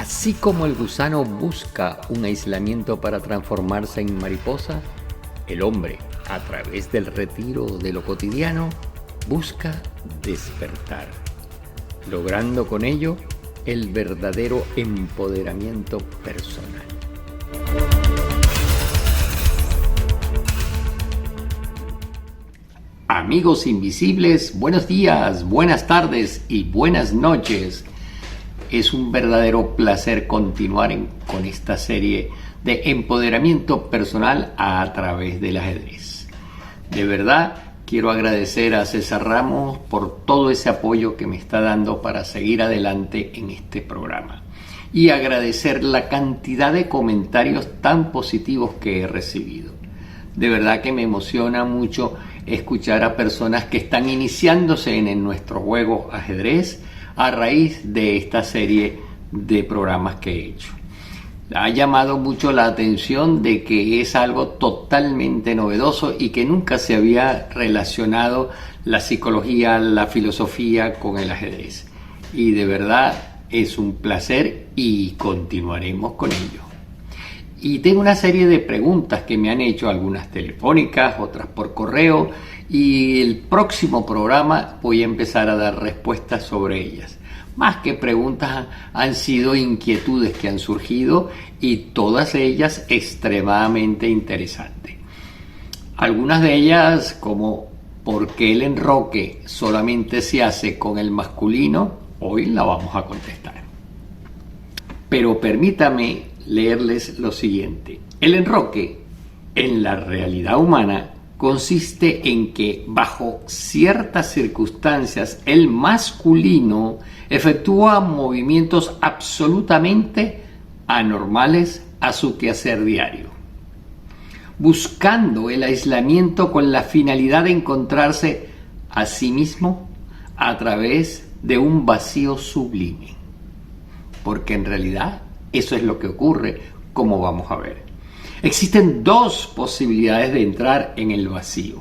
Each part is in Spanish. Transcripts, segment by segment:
Así como el gusano busca un aislamiento para transformarse en mariposa, el hombre, a través del retiro de lo cotidiano, busca despertar, logrando con ello el verdadero empoderamiento personal. Amigos invisibles, buenos días, buenas tardes y buenas noches. Es un verdadero placer continuar con esta serie de empoderamiento personal a través del ajedrez. De verdad, quiero agradecer a César Ramos por todo ese apoyo que me está dando para seguir adelante en este programa. Y agradecer la cantidad de comentarios tan positivos que he recibido. De verdad que me emociona mucho escuchar a personas que están iniciándose en nuestro juego ajedrez a raíz de esta serie de programas que he hecho. Ha llamado mucho la atención de que es algo totalmente novedoso y que nunca se había relacionado la psicología, la filosofía con el ajedrez. Y de verdad es un placer y continuaremos con ello. Y tengo una serie de preguntas que me han hecho, algunas telefónicas, otras por correo, y el próximo programa voy a empezar a dar respuestas sobre ellas. Más que preguntas, han sido inquietudes que han surgido y todas ellas extremadamente interesantes. Algunas de ellas, como ¿por qué el enroque solamente se hace con el masculino? Hoy la vamos a contestar. Pero permítame leerles lo siguiente. El enroque en la realidad humana consiste en que bajo ciertas circunstancias el masculino efectúa movimientos absolutamente anormales a su quehacer diario, buscando el aislamiento con la finalidad de encontrarse a sí mismo a través de un vacío sublime. Porque en realidad eso es lo que ocurre, como vamos a ver. Existen dos posibilidades de entrar en el vacío.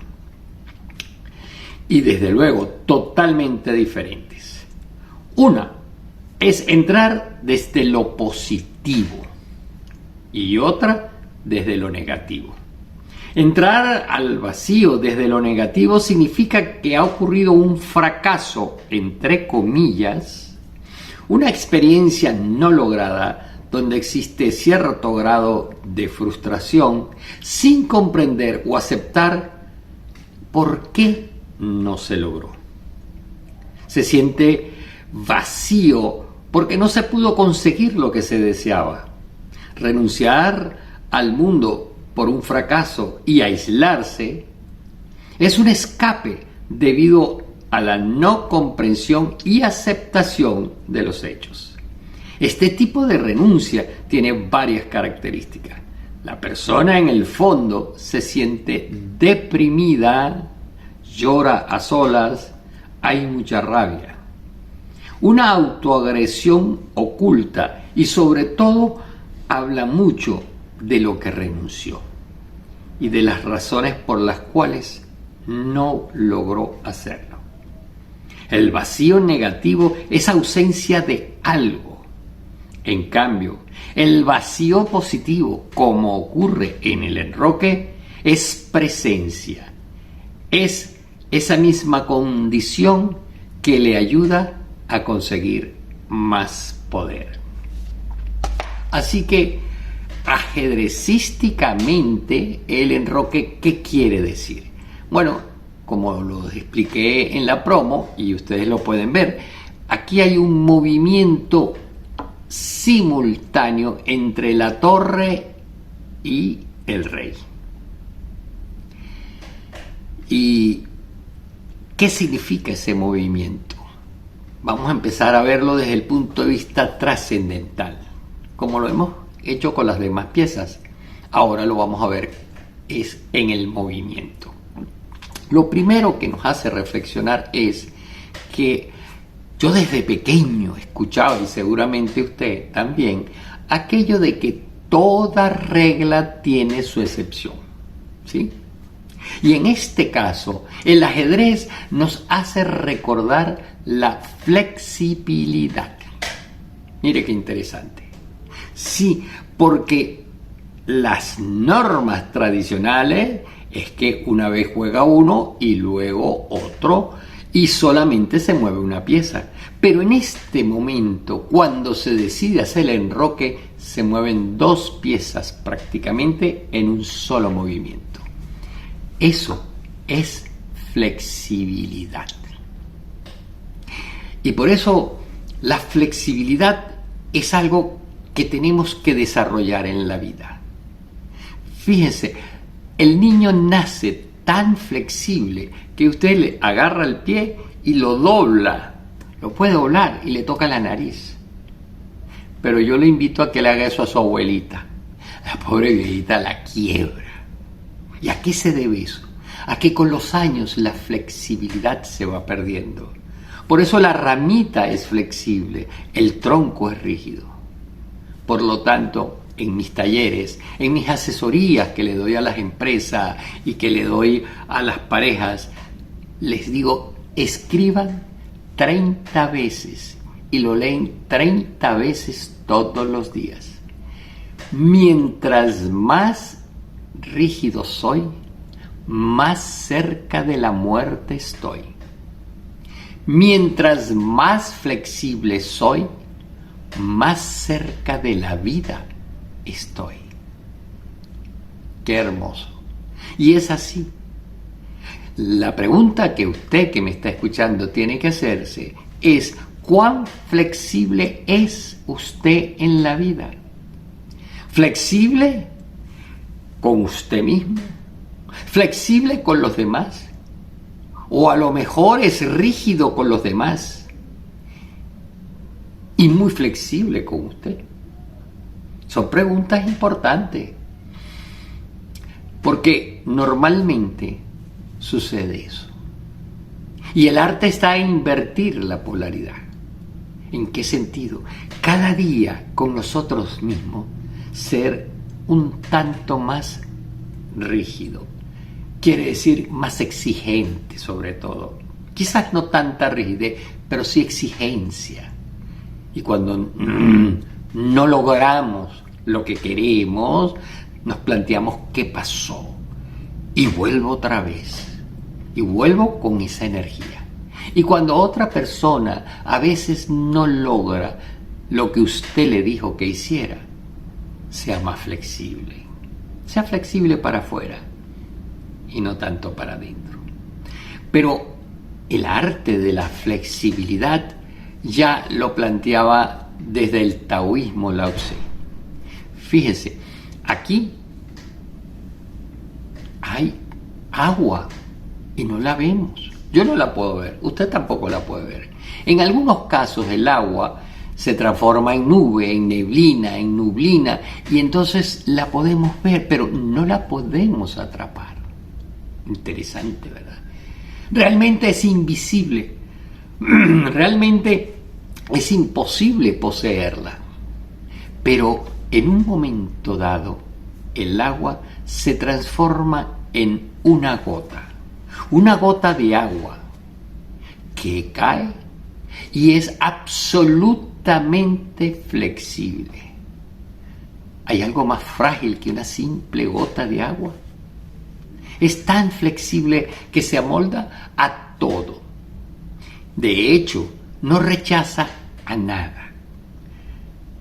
Y desde luego totalmente diferentes. Una es entrar desde lo positivo y otra desde lo negativo. Entrar al vacío desde lo negativo significa que ha ocurrido un fracaso, entre comillas, una experiencia no lograda donde existe cierto grado de frustración sin comprender o aceptar por qué no se logró. Se siente vacío porque no se pudo conseguir lo que se deseaba. Renunciar al mundo por un fracaso y aislarse es un escape debido a la no comprensión y aceptación de los hechos. Este tipo de renuncia tiene varias características. La persona en el fondo se siente deprimida, llora a solas, hay mucha rabia. Una autoagresión oculta y sobre todo habla mucho de lo que renunció y de las razones por las cuales no logró hacerlo. El vacío negativo es ausencia de algo. En cambio, el vacío positivo, como ocurre en el enroque, es presencia. Es esa misma condición que le ayuda a conseguir más poder. Así que, ajedrecísticamente, el enroque, ¿qué quiere decir? Bueno, como lo expliqué en la promo, y ustedes lo pueden ver, aquí hay un movimiento simultáneo entre la torre y el rey. ¿Y qué significa ese movimiento? Vamos a empezar a verlo desde el punto de vista trascendental, como lo hemos hecho con las demás piezas. Ahora lo vamos a ver es en el movimiento. Lo primero que nos hace reflexionar es que yo desde pequeño escuchaba, y seguramente usted también, aquello de que toda regla tiene su excepción, ¿sí? Y en este caso, el ajedrez nos hace recordar la flexibilidad. Mire qué interesante. Sí, porque las normas tradicionales es que una vez juega uno y luego otro y solamente se mueve una pieza. Pero en este momento, cuando se decide hacer el enroque, se mueven dos piezas prácticamente en un solo movimiento. Eso es flexibilidad. Y por eso la flexibilidad es algo que tenemos que desarrollar en la vida. Fíjense, el niño nace tan flexible que usted le agarra el pie y lo dobla, lo puede doblar y le toca la nariz. Pero yo le invito a que le haga eso a su abuelita. La pobre viejita la quiebra. ¿Y a qué se debe eso? A que con los años la flexibilidad se va perdiendo. Por eso la ramita es flexible, el tronco es rígido. Por lo tanto, en mis talleres, en mis asesorías que le doy a las empresas y que le doy a las parejas, les digo, escriban 30 veces y lo leen 30 veces todos los días. Mientras más rígido soy, más cerca de la muerte estoy. Mientras más flexible soy, más cerca de la vida estoy. Qué hermoso. Y es así. La pregunta que usted que me está escuchando tiene que hacerse es: ¿cuán flexible es usted en la vida? ¿Flexible con usted mismo? ¿Flexible con los demás? ¿O a lo mejor es rígido con los demás y muy flexible con usted? Son preguntas importantes, porque normalmente sucede eso. Y el arte está en invertir la polaridad. ¿En qué sentido? Cada día con nosotros mismos ser un tanto más rígido. Quiere decir más exigente sobre todo. Quizás no tanta rigidez, pero sí exigencia. Y cuando no logramos lo que queremos, nos planteamos qué pasó. Y vuelvo otra vez. Y vuelvo con esa energía. Y cuando otra persona a veces no logra lo que usted le dijo que hiciera, sea más flexible. Sea flexible para afuera y no tanto para adentro. Pero el arte de la flexibilidad ya lo planteaba desde el taoísmo Lao Tse. Fíjese, aquí hay agua y no la vemos. Yo no la puedo ver, usted tampoco la puede ver. En algunos casos el agua se transforma en nube, en neblina, en nublina, y entonces la podemos ver, pero no la podemos atrapar. Interesante, ¿verdad? Realmente es invisible, realmente es imposible poseerla, pero en un momento dado el agua se transforma en una gota de agua que cae y es absolutamente flexible. ¿Hay algo más frágil que una simple gota de agua? Es tan flexible que se amolda a todo. De hecho, no rechaza a nada.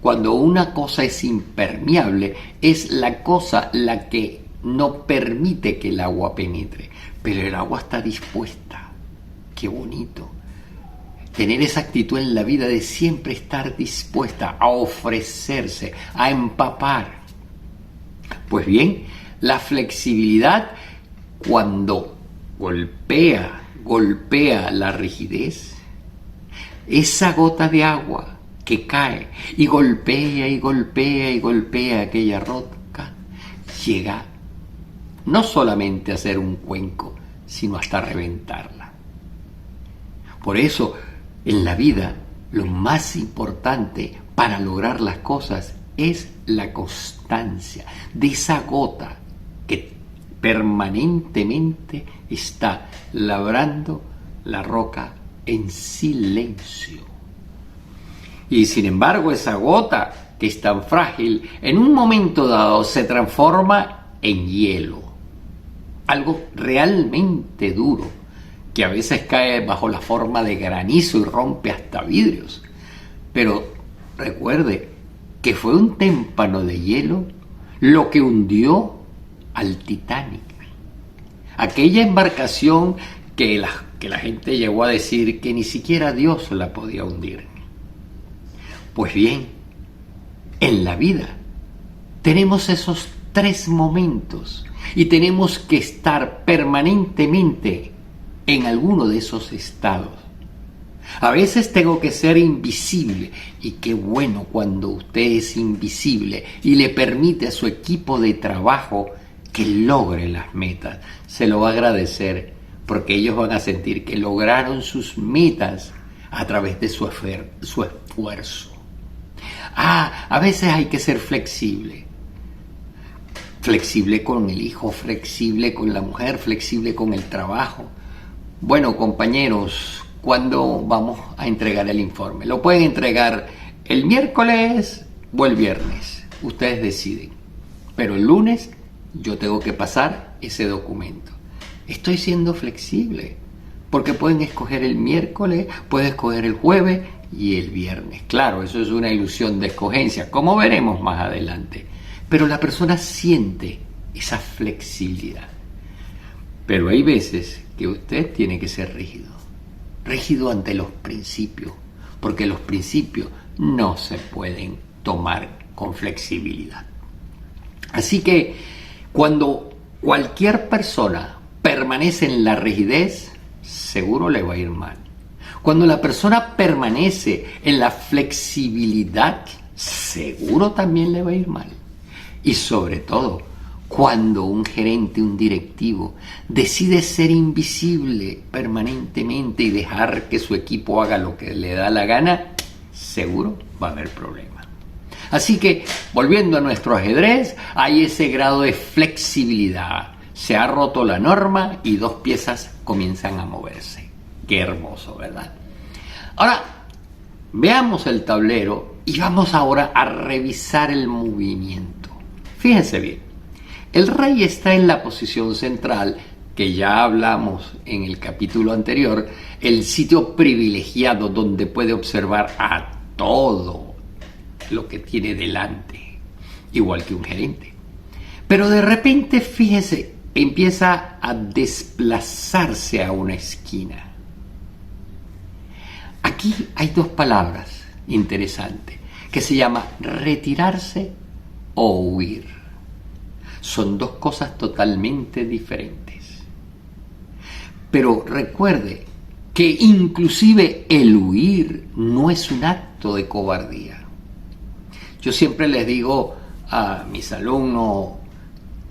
Cuando una cosa es impermeable, es la cosa la que no permite que el agua penetre. Pero el agua está dispuesta. ¡Qué bonito! Tener esa actitud en la vida de siempre estar dispuesta a ofrecerse, a empapar. Pues bien, la flexibilidad, cuando golpea la rigidez, esa gota de agua que cae y golpea y golpea y golpea aquella roca, llega no solamente a hacer un cuenco, sino hasta reventarla. Por eso, en la vida, lo más importante para lograr las cosas es la constancia de esa gota que permanentemente está labrando la roca en silencio. Y sin embargo, esa gota que es tan frágil, en un momento dado se transforma en hielo. Algo realmente duro, que a veces cae bajo la forma de granizo y rompe hasta vidrios. Pero recuerde que fue un témpano de hielo lo que hundió al Titanic. Aquella embarcación que la gente llegó a decir que ni siquiera Dios la podía hundir. Pues bien, en la vida tenemos esos 3 momentos y tenemos que estar permanentemente en alguno de esos estados. A veces tengo que ser invisible, y qué bueno cuando usted es invisible y le permite a su equipo de trabajo que logre las metas. Se lo va a agradecer porque ellos van a sentir que lograron sus metas a través de su esfuerzo. A veces hay que ser flexible. Flexible con el hijo, flexible con la mujer, flexible con el trabajo. Bueno, compañeros, ¿cuándo vamos a entregar el informe? Lo pueden entregar el miércoles o el viernes. Ustedes deciden. Pero el lunes yo tengo que pasar ese documento. Estoy siendo flexible, porque pueden escoger el miércoles, pueden escoger el jueves y el viernes. Claro, eso es una ilusión de escogencia, como veremos más adelante. Pero la persona siente esa flexibilidad. Pero hay veces que usted tiene que ser rígido ante los principios, porque los principios no se pueden tomar con flexibilidad. Así que cuando cualquier persona permanece en la rigidez, seguro le va a ir mal. Cuando la persona permanece en la flexibilidad, seguro también le va a ir mal. Y sobre todo, cuando un gerente, un directivo, decide ser invisible permanentemente y dejar que su equipo haga lo que le da la gana, seguro va a haber problemas. Así que, volviendo a nuestro ajedrez, hay ese grado de flexibilidad. Se ha roto la norma y 2 piezas comienzan a moverse. Qué hermoso, ¿verdad? Ahora, veamos el tablero y vamos ahora a revisar el movimiento. Fíjense bien, el rey está en la posición central, que ya hablamos en el capítulo anterior, el sitio privilegiado donde puede observar a todo lo que tiene delante, igual que un gerente. Pero de repente, fíjese, empieza a desplazarse a una esquina. Aquí hay 2 palabras interesantes, que se llama retirarse o huir. Son 2 cosas totalmente diferentes. Pero recuerde que inclusive el huir no es un acto de cobardía. Yo siempre les digo a mis alumnos,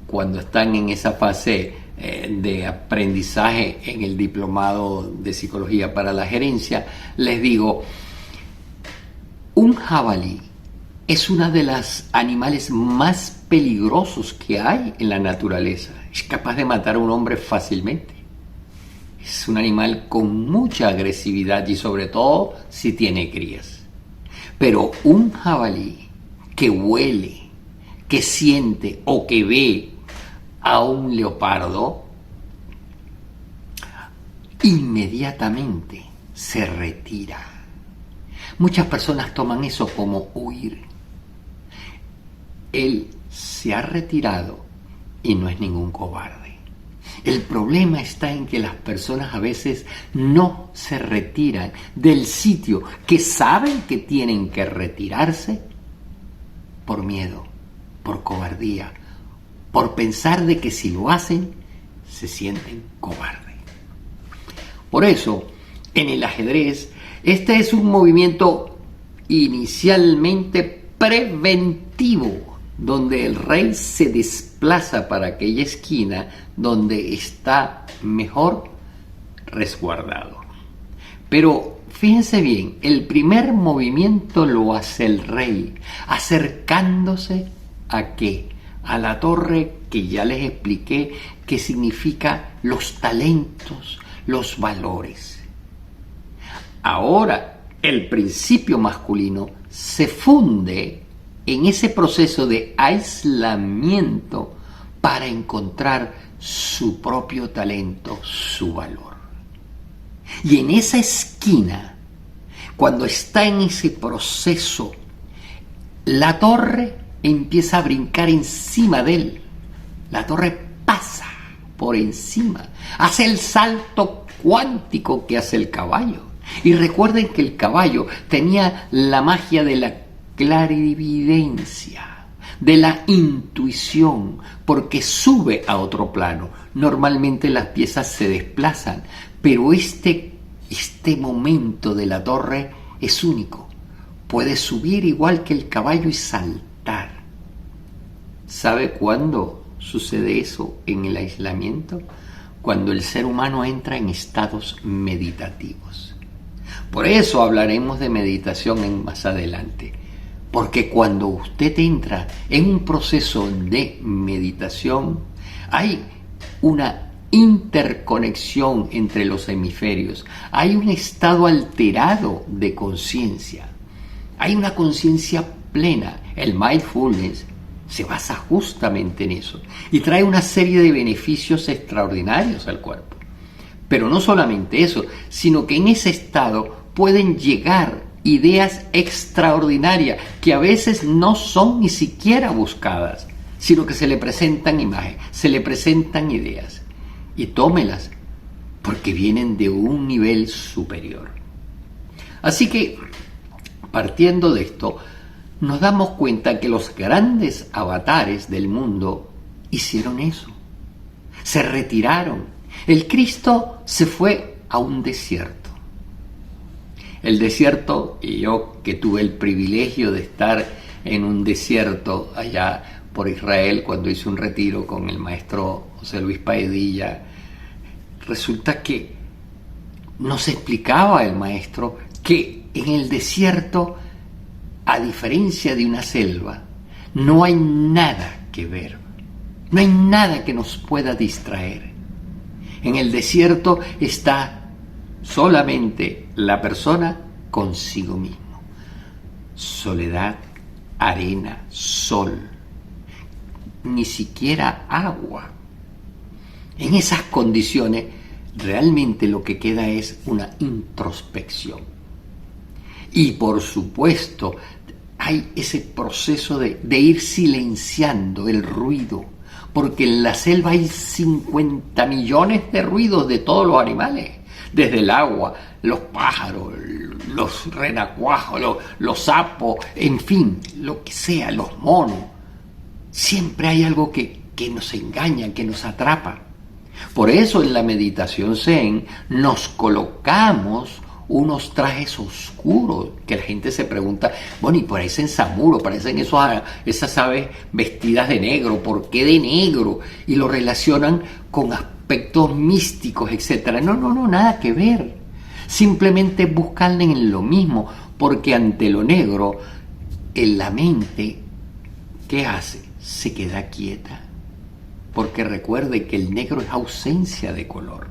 cuando están en esa fase de aprendizaje en el diplomado de psicología para la gerencia, les digo, un jabalí es uno de los animales más peligrosos que hay en la naturaleza. Es capaz de matar a un hombre fácilmente. Es un animal con mucha agresividad y sobre todo si tiene crías. Pero un jabalí que huele, que siente o que ve a un leopardo, inmediatamente se retira. Muchas personas toman eso como huir. Él se ha retirado y no es ningún cobarde. El problema está en que las personas a veces no se retiran del sitio que saben que tienen que retirarse por miedo, por cobardía, por pensar de que si lo hacen se sienten cobardes. Por eso, en el ajedrez, este es un movimiento inicialmente preventivo, donde el rey se desplaza para aquella esquina donde está mejor resguardado. Pero fíjense bien, el primer movimiento lo hace el rey, acercándose ¿a qué? A la torre que ya les expliqué que significa los talentos, los valores. Ahora el principio masculino se funde en ese proceso de aislamiento para encontrar su propio talento, su valor. Y en esa esquina, cuando está en ese proceso, la torre empieza a brincar encima de él. La torre pasa por encima, hace el salto cuántico que hace el caballo. Y recuerden que el caballo tenía la magia de la clarividencia, de la intuición, porque sube a otro plano. Normalmente las piezas se desplazan, pero este momento de la torre es único. Puede subir igual que el caballo y saltar. ¿Sabe cuándo sucede eso en el aislamiento? Cuando el ser humano entra en estados meditativos. Por eso hablaremos de meditación más adelante. Porque cuando usted entra en un proceso de meditación, hay una interconexión entre los hemisferios, hay un estado alterado de conciencia, hay una conciencia plena. El mindfulness se basa justamente en eso y trae una serie de beneficios extraordinarios al cuerpo. Pero no solamente eso, sino que en ese estado pueden llegar ideas extraordinarias que a veces no son ni siquiera buscadas, sino que se le presentan imágenes, se le presentan ideas. Y tómelas, porque vienen de un nivel superior. Así que, partiendo de esto, nos damos cuenta que los grandes avatares del mundo hicieron eso. Se retiraron. El Cristo se fue a un desierto. El desierto, y yo que tuve el privilegio de estar en un desierto allá por Israel cuando hice un retiro con el maestro José Luis Paedilla, resulta que nos explicaba el maestro que en el desierto, a diferencia de una selva, no hay nada que ver, no hay nada que nos pueda distraer. En el desierto está solamente la persona consigo mismo. Soledad, arena, sol, ni siquiera agua. En esas condiciones, realmente lo que queda es una introspección. Y por supuesto, hay ese proceso de ir silenciando el ruido, porque en la selva hay 50 millones de ruidos de todos los animales, desde el agua, los pájaros, los renacuajos, los sapos, en fin, lo que sea, los monos. Siempre hay algo que nos engaña, que nos atrapa. Por eso en la meditación Zen nos colocamos unos trajes oscuros, que la gente se pregunta, bueno, y parecen samuro, parecen esas aves vestidas de negro, ¿por qué de negro? Y lo relacionan con aspectos místicos, etc. No, nada que ver. Simplemente buscan en lo mismo, porque ante lo negro, en la mente, ¿qué hace? Se queda quieta. Porque recuerde que el negro es ausencia de color.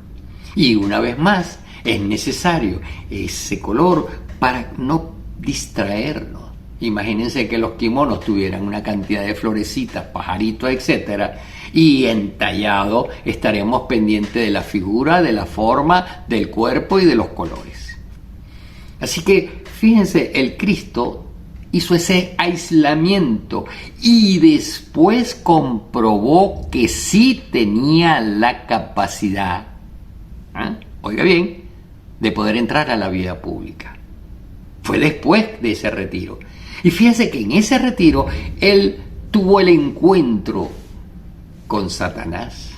Y una vez más, es necesario ese color para no distraernos. Imagínense que los kimonos tuvieran una cantidad de florecitas, pajaritos, etcétera, y entallado estaremos pendientes de la figura, de la forma, del cuerpo y de los colores. Así que, fíjense, el Cristo hizo ese aislamiento y después comprobó que sí tenía la capacidad, oiga bien, de poder entrar a la vida pública. Fue después de ese retiro. Y fíjense que en ese retiro él tuvo el encuentro con Satanás.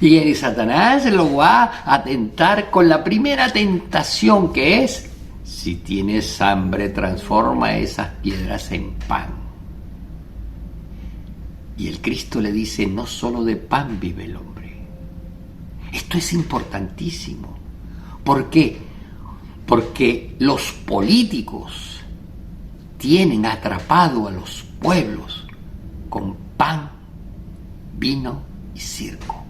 Y el Satanás lo va a tentar con la primera tentación, que es: si tienes hambre, transforma esas piedras en pan. Y el Cristo le dice: no solo de pan vive el hombre. Esto es importantísimo. ¿Por qué? Porque los políticos tienen atrapado a los pueblos con pan, vino y circo.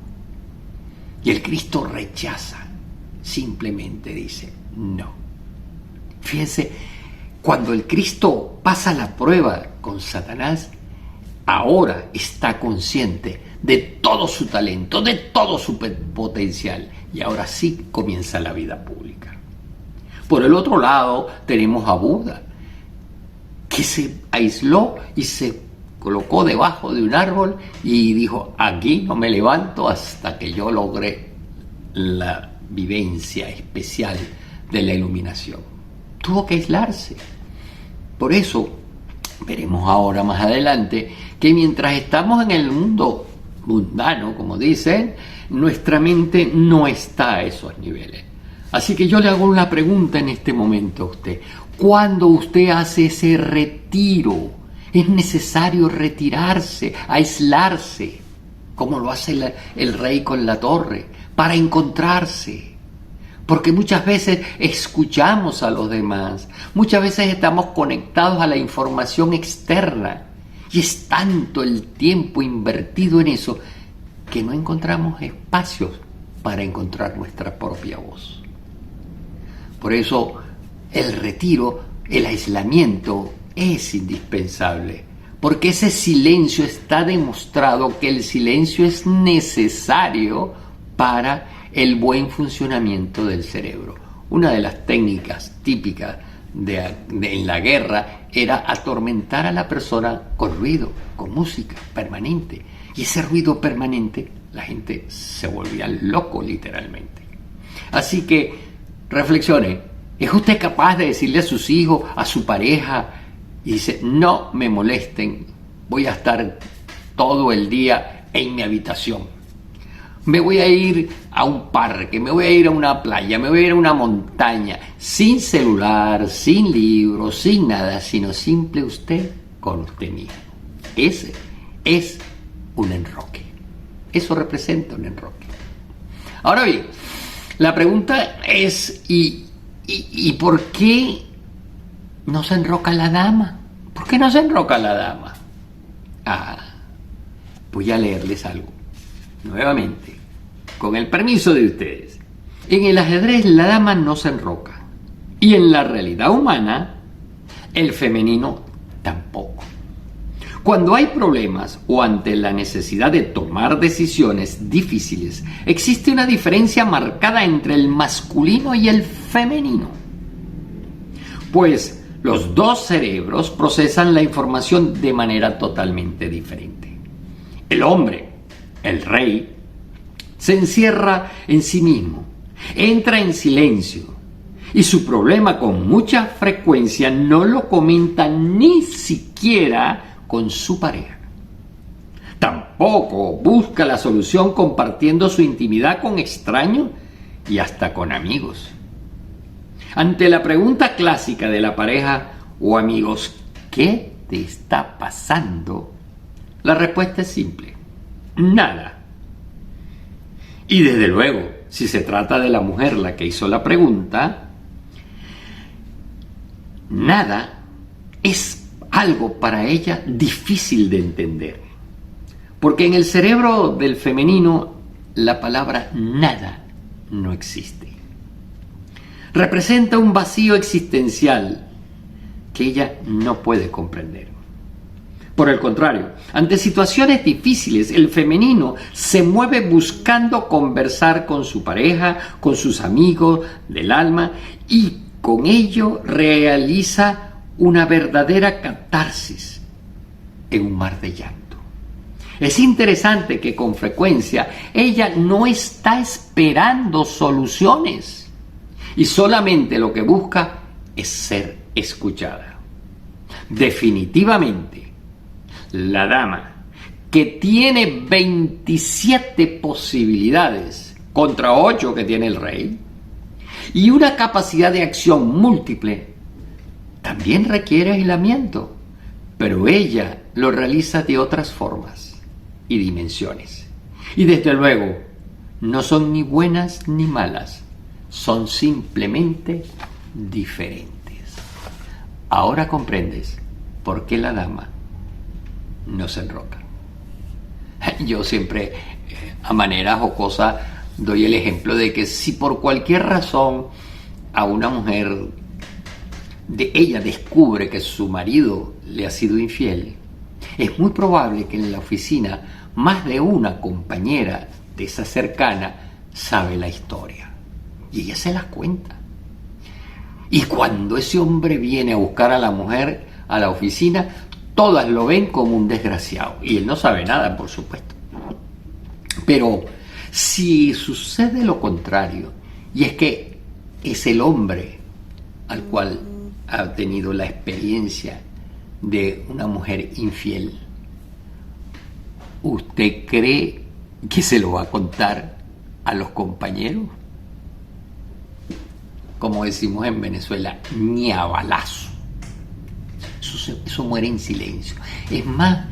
Y el Cristo rechaza, simplemente dice no. Fíjense, Cuando el Cristo pasa la prueba con Satanás, ahora está consciente de todo su talento, de todo su potencial, y ahora sí comienza la vida pública. Por el otro lado tenemos a Buda, que se aisló y se colocó debajo de un árbol y dijo: aquí no me levanto hasta que yo logre la vivencia especial de la iluminación. Tuvo que aislarse. Por eso veremos ahora más adelante que mientras estamos en el mundo mundano, como dicen, nuestra mente no está a esos niveles. Así que yo le hago una pregunta en este momento a usted. ¿Cuándo usted hace ese retiro? Es necesario retirarse, aislarse, como lo hace el rey con la torre, para encontrarse. Porque muchas veces escuchamos a los demás, muchas veces estamos conectados a la información externa y es tanto el tiempo invertido en eso que no encontramos espacios para encontrar nuestra propia voz. Por eso el retiro, el aislamiento es indispensable, porque ese silencio está demostrado que el silencio es necesario para el buen funcionamiento del cerebro. Una de las técnicas típicas en la guerra era atormentar a la persona con ruido, con música permanente. Y ese ruido permanente, la gente se volvía loco literalmente. Así que reflexione. ¿Es usted capaz de decirle a sus hijos, a su pareja, y dice: no me molesten, voy a estar todo el día en mi habitación? Me voy a ir a un parque, me voy a ir a una playa, me voy a ir a una montaña, sin celular, sin libros, sin nada, sino simple usted con usted mismo. Ese es un enroque. Eso representa un enroque. Ahora bien, la pregunta es, ¿y por qué no se enroca la dama? ¿Por qué no se enroca la dama? Voy a leerles algo. Nuevamente, con el permiso de ustedes. En el ajedrez la dama no se enroca. Y en la realidad humana, el femenino tampoco. Cuando hay problemas o ante la necesidad de tomar decisiones difíciles, existe una diferencia marcada entre el masculino y el femenino. Pues los dos cerebros procesan la información de manera totalmente diferente. El hombre, el rey, se encierra en sí mismo, entra en silencio y su problema con mucha frecuencia no lo comenta ni siquiera con su pareja. Tampoco busca la solución compartiendo su intimidad con extraños y hasta con amigos. Ante la pregunta clásica de la pareja o amigos, ¿qué te está pasando?, la respuesta es simple: nada. Y desde luego, si se trata de la mujer la que hizo la pregunta, nada es algo para ella difícil de entender. Porque en el cerebro del femenino la palabra nada no existe. Representa un vacío existencial que ella no puede comprender. Por el contrario, ante situaciones difíciles, el femenino se mueve buscando conversar con su pareja, con sus amigos del alma, y con ello realiza una verdadera catarsis en un mar de llanto. Es interesante que con frecuencia ella no está esperando soluciones y solamente lo que busca es ser escuchada. Definitivamente, la dama, que tiene 27 posibilidades contra 8 que tiene el rey, y una capacidad de acción múltiple, también requiere aislamiento, pero ella lo realiza de otras formas y dimensiones. Y desde luego, no son ni buenas ni malas, son simplemente diferentes. Ahora comprendes por qué la dama no se enroca. Yo siempre, a manera jocosa, doy el ejemplo de que si por cualquier razón a una mujer ella descubre que su marido le ha sido infiel, es muy probable que en la oficina más de una compañera de esa cercana sabe la historia. Y ella se las cuenta. Y cuando ese hombre viene a buscar a la mujer a la oficina, todas lo ven como un desgraciado. Y él no sabe nada, por supuesto. Pero si sucede lo contrario, y es que es el hombre al cual ha tenido la experiencia de una mujer infiel, ¿usted cree que se lo va a contar a los compañeros? Como decimos en Venezuela, ni a balazo. Eso muere en silencio. Es más,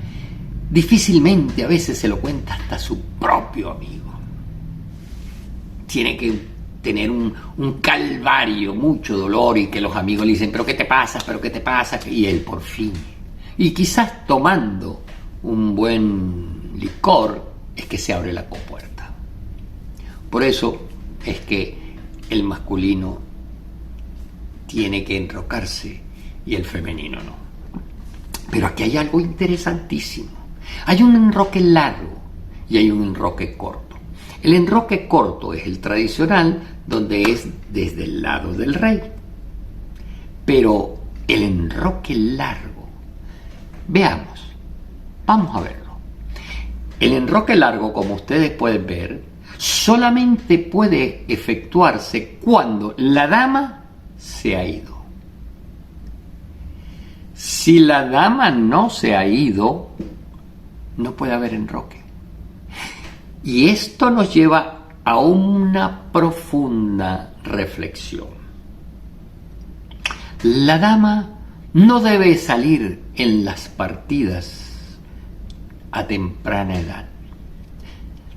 difícilmente a veces se lo cuenta hasta su propio amigo. Tiene que tener un calvario, mucho dolor, y que los amigos le dicen, ¿pero qué te pasa? ¿Pero qué te pasa? Y él por fin. Y quizás tomando un buen licor es que se abre la compuerta. Por eso es que el masculino tiene que enrocarse y el femenino no. Pero aquí hay algo interesantísimo. Hay un enroque largo y hay un enroque corto. El enroque corto es el tradicional, donde es desde el lado del rey. Pero el enroque largo, veamos, vamos a verlo. El enroque largo, como ustedes pueden ver, solamente puede efectuarse cuando la dama se ha ido. Si la dama no se ha ido, no puede haber enroque. Y esto nos lleva a una profunda reflexión. La dama no debe salir en las partidas a temprana edad.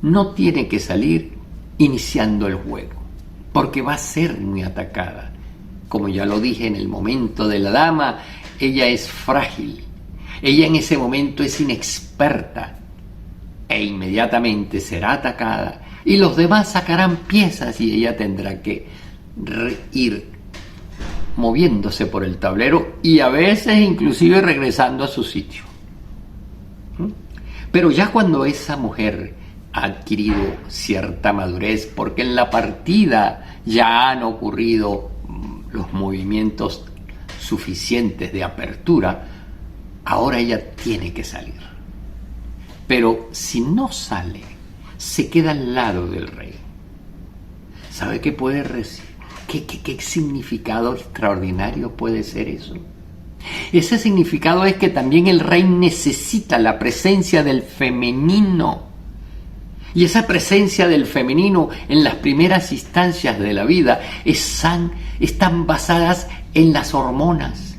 No tiene que salir iniciando el juego, porque va a ser muy atacada. Como ya lo dije, en el momento de la dama, ella es frágil. Ella en ese momento es inexperta e inmediatamente será atacada y los demás sacarán piezas y ella tendrá que ir moviéndose por el tablero y a veces inclusive regresando a su sitio. Pero ya cuando esa mujer ha adquirido cierta madurez, porque en la partida ya han ocurrido los movimientos suficientes de apertura, ahora ella tiene que salir. Pero si no sale, se queda al lado del rey. ¿Sabe qué puede recibir? ¿Qué significado extraordinario puede ser eso? Ese significado es que también el rey necesita la presencia del femenino. Y esa presencia del femenino en las primeras instancias de la vida están basadas en las hormonas.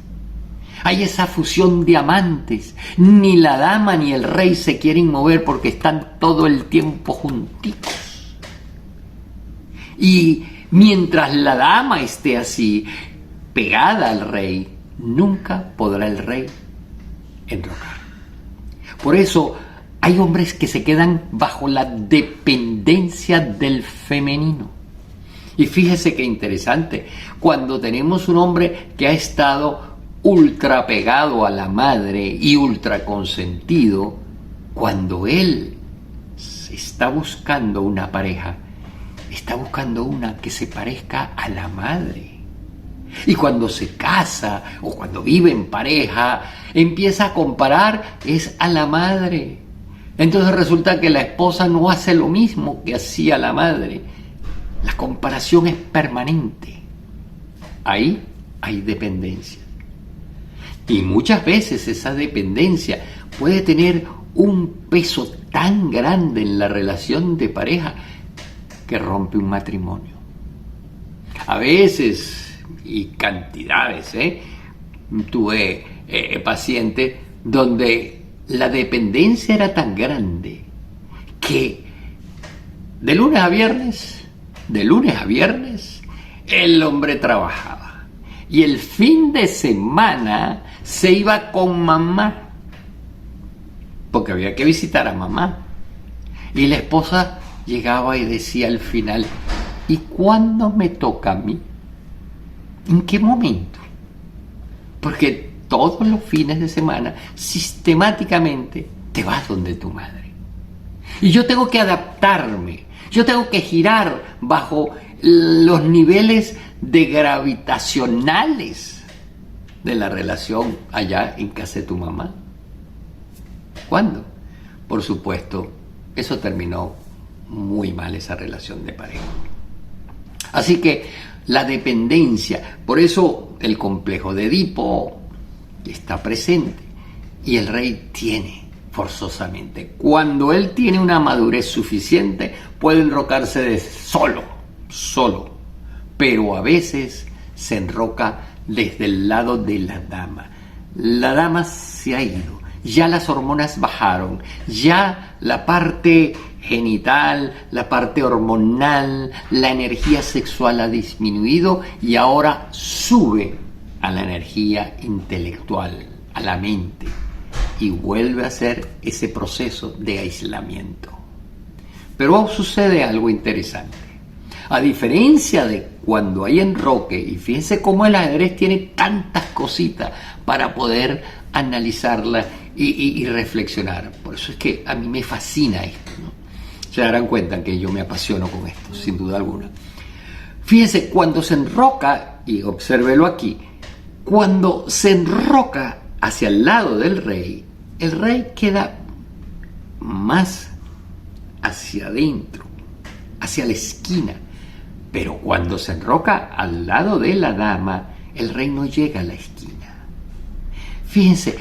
Hay esa fusión de amantes. Ni la dama ni el rey se quieren mover porque están todo el tiempo juntitos. Y mientras la dama esté así, pegada al rey, nunca podrá el rey enrocar. Por eso hay hombres que se quedan bajo la dependencia del femenino. Y fíjese qué interesante, cuando tenemos un hombre que ha estado ultra pegado a la madre y ultra consentido, cuando él está buscando una pareja, está buscando una que se parezca a la madre. Y cuando se casa o cuando vive en pareja, empieza a comparar es a la madre. Entonces resulta que la esposa no hace lo mismo que hacía la madre. La comparación es permanente. Ahí hay dependencia. Y muchas veces esa dependencia puede tener un peso tan grande en la relación de pareja que rompe un matrimonio. A veces, y cantidades, tuve pacientes donde la dependencia era tan grande que de lunes a viernes, el hombre trabajaba. Y el fin de semana se iba con mamá, porque había que visitar a mamá. Y la esposa llegaba y decía al final, ¿y cuándo me toca a mí? ¿En qué momento? Porque todos los fines de semana, sistemáticamente, te vas donde tu madre. Y yo tengo que adaptarme, yo tengo que girar bajo los niveles de gravitacionales de la relación allá en casa de tu mamá. ¿Cuándo? Por supuesto, eso terminó muy mal, esa relación de pareja. Así que la dependencia, por eso el complejo de Edipo está presente y el rey tiene forzosamente. Cuando él tiene una madurez suficiente, puede enrocarse de solo, pero a veces se enroca desde el lado de la dama. La dama se ha ido, ya las hormonas bajaron, ya la parte genital, la parte hormonal, la energía sexual ha disminuido y ahora sube a la energía intelectual, a la mente, y vuelve a hacer ese proceso de aislamiento. Pero sucede algo interesante. A diferencia de cuando hay enroque, y fíjense cómo el ajedrez tiene tantas cositas para poder analizarla y reflexionar. Por eso es que a mí me fascina esto, ¿no? Se darán cuenta que yo me apasiono con esto, sin duda alguna. Fíjense, cuando se enroca, y obsérvelo aquí, cuando se enroca hacia el lado del rey, el rey queda más hacia adentro, hacia la esquina. Pero cuando se enroca al lado de la dama, el rey no llega a la esquina. Fíjense,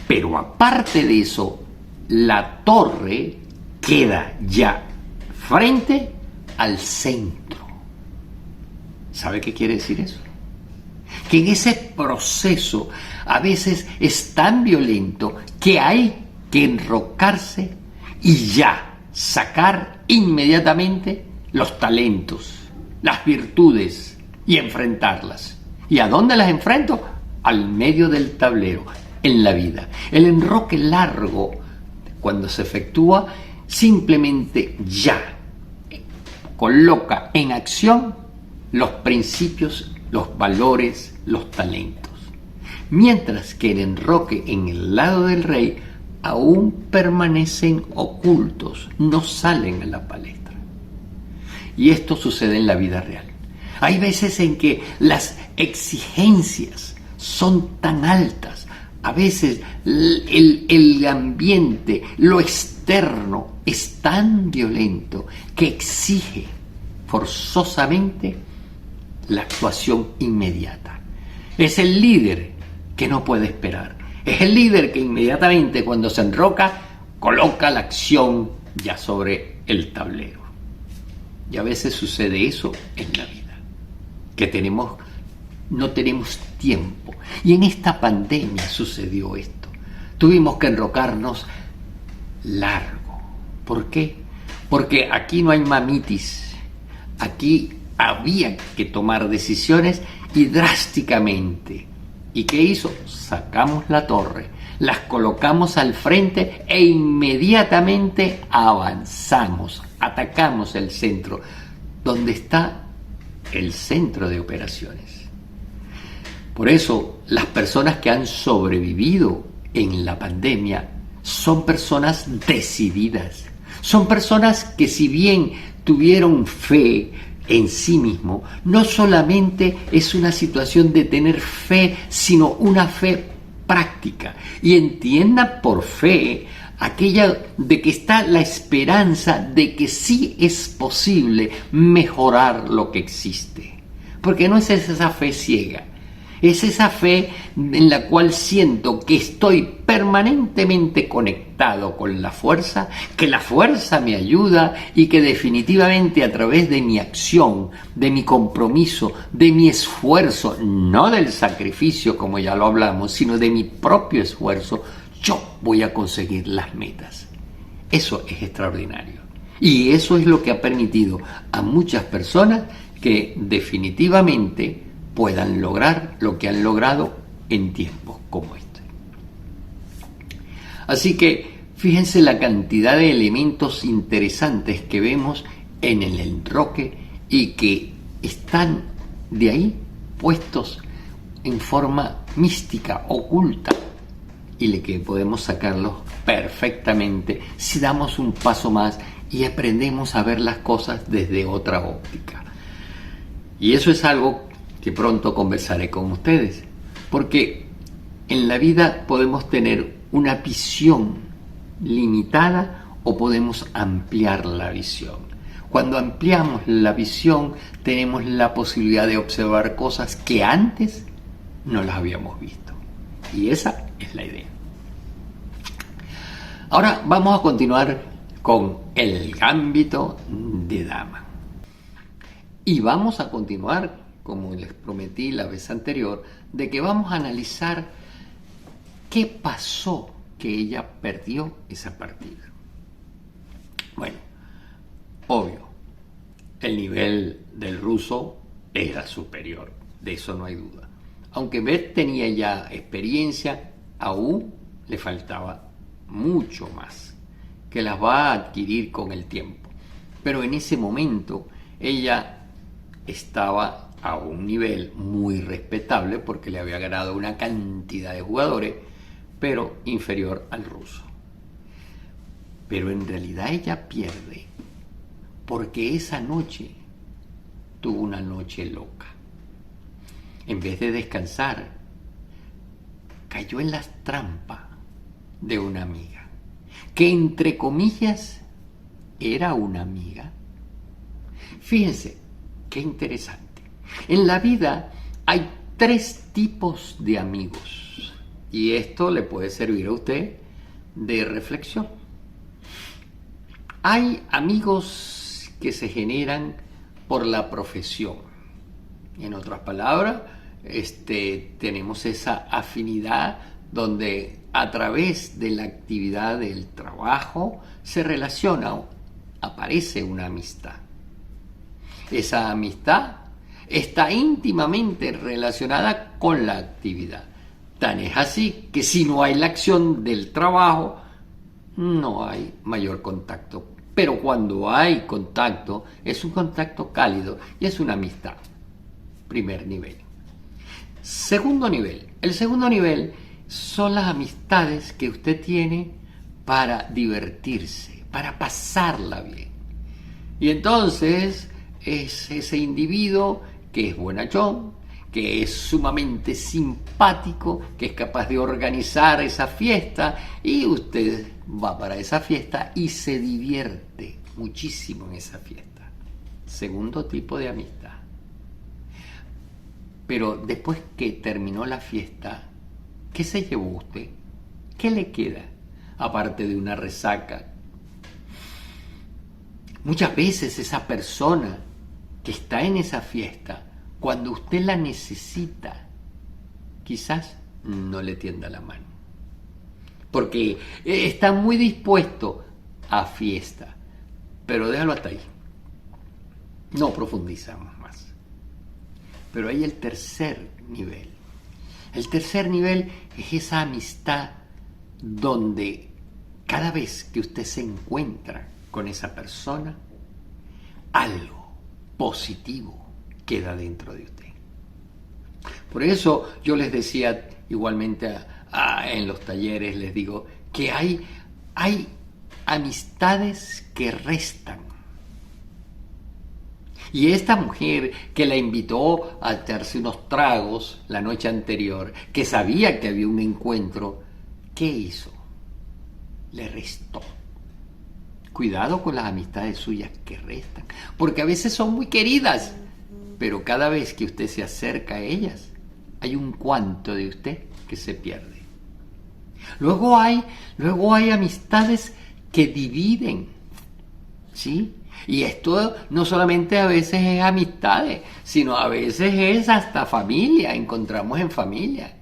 pero aparte de eso, la torre queda ya frente al centro. ¿Sabe qué quiere decir eso? Que en ese proceso a veces es tan violento que hay que enrocarse y ya sacar inmediatamente los talentos, las virtudes y enfrentarlas. ¿Y a dónde las enfrento? Al medio del tablero, en la vida. El enroque largo, cuando se efectúa, simplemente ya coloca en acción los principios, los valores, los talentos. Mientras que el enroque en el lado del rey aún permanecen ocultos, no salen a la palestra. Y esto sucede en la vida real. Hay veces en que las exigencias son tan altas, a veces el ambiente, lo externo es tan violento que exige forzosamente la actuación inmediata. Es el líder que no puede esperar. Es el líder que inmediatamente cuando se enroca coloca la acción ya sobre el tablero. Y a veces sucede eso en la vida, que no tenemos tiempo. Y en esta pandemia sucedió esto. Tuvimos que enrocarnos largo. ¿Por qué? Porque aquí no hay mamitis. Aquí había que tomar decisiones y drásticamente. ¿Y qué hizo? Sacamos la torre, las colocamos al frente e inmediatamente avanzamos, atacamos el centro, donde está el centro de operaciones. Por eso, las personas que han sobrevivido en la pandemia son personas decididas, son personas que si bien tuvieron fe en sí mismo, no solamente es una situación de tener fe, sino una fe práctica. Y entienda por fe aquella de que está la esperanza de que sí es posible mejorar lo que existe. Porque no es esa fe ciega, es esa fe en la cual siento que estoy permanentemente conectado con la fuerza, que la fuerza me ayuda y que definitivamente a través de mi acción, de mi compromiso, de mi esfuerzo, no del sacrificio como ya lo hablamos, sino de mi propio esfuerzo, yo voy a conseguir las metas. Eso es extraordinario. Y eso es lo que ha permitido a muchas personas que definitivamente puedan lograr lo que han logrado en tiempos como este. Así que fíjense la cantidad de elementos interesantes que vemos en el enroque y que están de ahí puestos en forma mística, oculta, y de que podemos sacarlo perfectamente si damos un paso más y aprendemos a ver las cosas desde otra óptica. Y eso es algo que pronto conversaré con ustedes, porque en la vida podemos tener una visión limitada o podemos ampliar la visión. Cuando ampliamos la visión, tenemos la posibilidad de observar cosas que antes no las habíamos visto. Y esa es la idea. Ahora vamos a continuar con el gambito de dama. Y vamos a continuar, como les prometí la vez anterior, de que vamos a analizar qué pasó que ella perdió esa partida. Bueno, obvio, el nivel del ruso era superior, de eso no hay duda. Aunque Beth tenía ya experiencia, aún le faltaba mucho más, que las va a adquirir con el tiempo. Pero en ese momento ella estaba a un nivel muy respetable porque le había ganado una cantidad de jugadores, pero inferior al ruso. Pero en realidad ella pierde porque esa noche tuvo una noche loca. En vez de descansar, cayó en las trampas de una amiga, que entre comillas era una amiga. Fíjense, qué interesante. En la vida hay 3 tipos de amigos, y esto le puede servir a usted de reflexión. Hay amigos que se generan por la profesión. En otras palabras, tenemos esa afinidad donde a través de la actividad del trabajo se relaciona, aparece una amistad. Esa amistad está íntimamente relacionada con la actividad. Tan es así que si no hay la acción del trabajo, no hay mayor contacto. Pero cuando hay contacto, es un contacto cálido y es una amistad. Primer nivel. Segundo nivel. El segundo nivel son las amistades que usted tiene para divertirse, para pasarla bien. Y entonces es ese individuo que es bonachón, que es sumamente simpático, que es capaz de organizar esa fiesta y usted va para esa fiesta y se divierte muchísimo en esa fiesta. Segundo tipo de amistad. Pero después que terminó la fiesta, ¿qué se llevó usted? ¿Qué le queda? Aparte de una resaca. Muchas veces esa persona que está en esa fiesta, cuando usted la necesita, quizás no le tienda la mano. Porque está muy dispuesto a fiesta. Pero déjalo hasta ahí. No profundizamos más. Pero hay el tercer nivel. El tercer nivel es esa amistad donde cada vez que usted se encuentra con esa persona, algo positivo queda dentro de usted. Por eso yo les decía igualmente en los talleres, les digo que hay amistades que restan. Y esta mujer que la invitó a echarse unos tragos la noche anterior, que sabía que había un encuentro, ¿qué hizo? Le restó. Cuidado con las amistades suyas que restan, porque a veces son muy queridas, pero cada vez que usted se acerca a ellas, hay un cuanto de usted que se pierde. Luego hay amistades que dividen, ¿sí? Y esto no solamente a veces es amistades, sino a veces es hasta familia, encontramos en familia.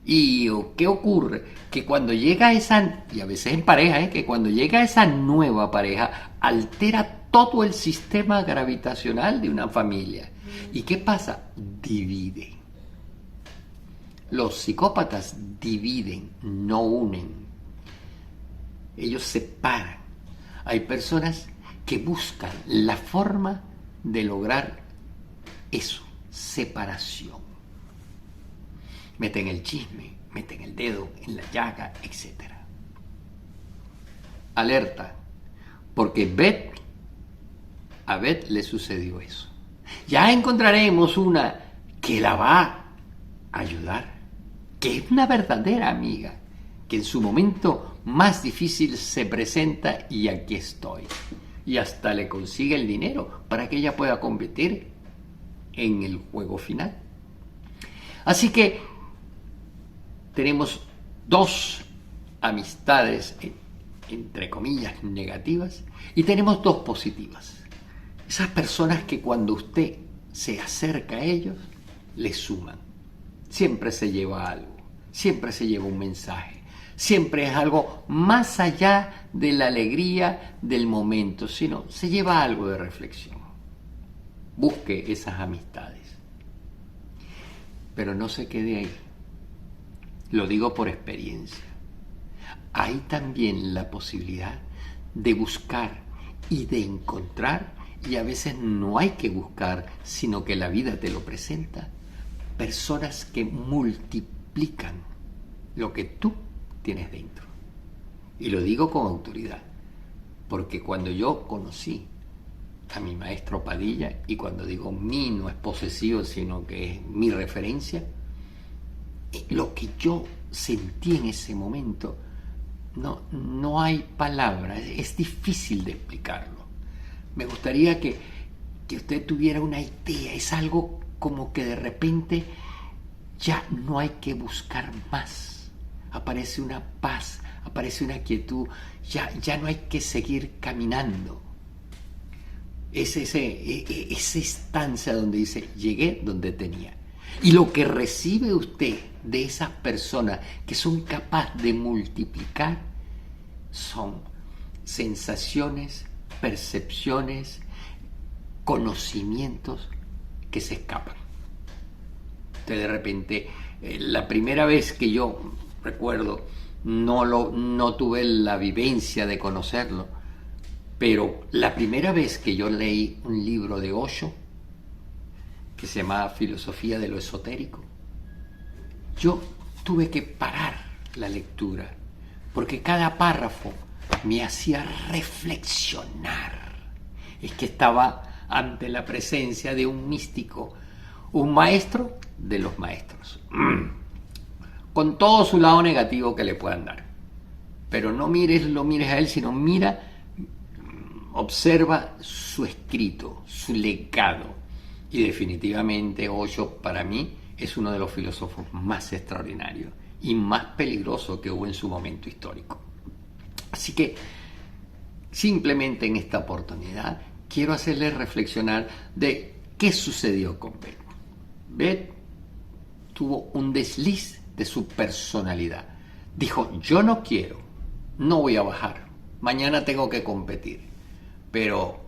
¿Y qué ocurre? Que cuando llega esa, y a veces en pareja, que cuando llega esa nueva pareja, altera todo el sistema gravitacional de una familia. ¿Y qué pasa? Divide. Los psicópatas dividen, no unen. Ellos separan. Hay personas que buscan la forma de lograr eso, separación. meten el chisme, meten el dedo en la llaga, etc. Alerta, porque a Beth le sucedió eso. Ya encontraremos una que la va a ayudar, que es una verdadera amiga, que en su momento más difícil se presenta y aquí estoy. Y hasta le consigue el dinero para que ella pueda competir en el juego final. Así que tenemos dos amistades, entre comillas, negativas, y tenemos dos positivas. Esas personas que cuando usted se acerca a ellos, le suman. Siempre se lleva algo, siempre se lleva un mensaje, siempre es algo más allá de la alegría del momento, sino se lleva algo de reflexión. Busque esas amistades. Pero no se quede ahí. Lo digo por experiencia. Hay también la posibilidad de buscar y de encontrar, y a veces no hay que buscar, sino que la vida te lo presenta, personas que multiplican lo que tú tienes dentro. Y lo digo con autoridad, porque cuando yo conocí a mi maestro Padilla, y cuando digo mí no es posesivo, sino que es mi referencia, lo que yo sentí en ese momento, no hay palabras, es difícil de explicarlo. Me gustaría que usted tuviera una idea, es algo como que de repente ya no hay que buscar más, aparece una paz, aparece una quietud, ya no hay que seguir caminando. Es esa estancia donde dice, llegué donde tenía. Y lo que recibe usted de esas personas que son capaces de multiplicar son sensaciones, percepciones, conocimientos que se escapan. Entonces de repente, la primera vez que yo recuerdo, no tuve la vivencia de conocerlo, pero la primera vez que yo leí un libro de Osho, que se llamaba Filosofía de lo Esotérico, yo tuve que parar la lectura, porque cada párrafo me hacía reflexionar. Es que estaba ante la presencia de un místico, un maestro de los maestros, con todo su lado negativo que le puedan dar. Pero no lo mires a él, sino observa su escrito, su legado. Y definitivamente Osho para mí es uno de los filósofos más extraordinarios y más peligrosos que hubo en su momento histórico. Así que simplemente en esta oportunidad quiero hacerle reflexionar de qué sucedió con Beth. Beth tuvo un desliz de su personalidad. Dijo, yo no quiero, no voy a bajar, mañana tengo que competir. Pero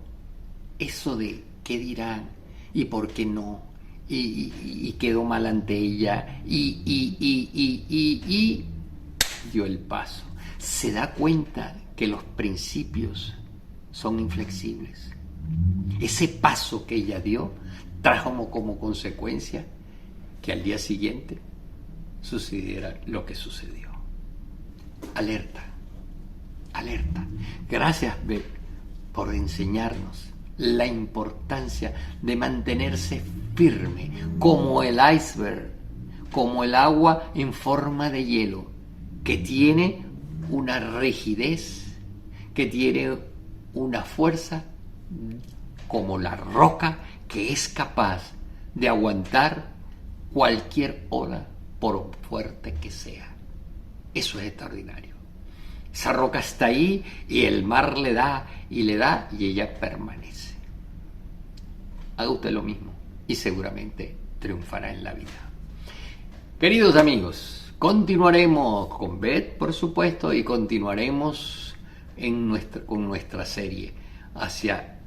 eso de qué dirán y por qué no, y quedó mal ante ella, y dio el paso. Se da cuenta que los principios son inflexibles. Ese paso que ella dio trajo como consecuencia que al día siguiente sucediera lo que sucedió. Alerta, alerta. Gracias, Beth, por enseñarnos la importancia de mantenerse firme, como el iceberg, como el agua en forma de hielo, que tiene una rigidez, que tiene una fuerza como la roca, que es capaz de aguantar cualquier ola, por fuerte que sea. Eso es extraordinario. Esa roca está ahí y el mar le da y ella permanece. Haga usted lo mismo y seguramente triunfará en la vida. Queridos amigos, continuaremos con Beth, por supuesto, y continuaremos con nuestra serie hacia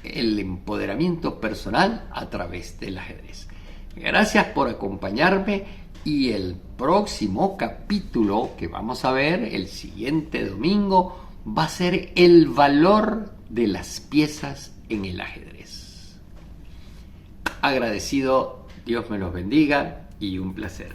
el empoderamiento personal a través del ajedrez. Gracias por acompañarme y el próximo capítulo que vamos a ver el siguiente domingo va a ser el valor de las piezas en el ajedrez. Agradecido, Dios me los bendiga y un placer.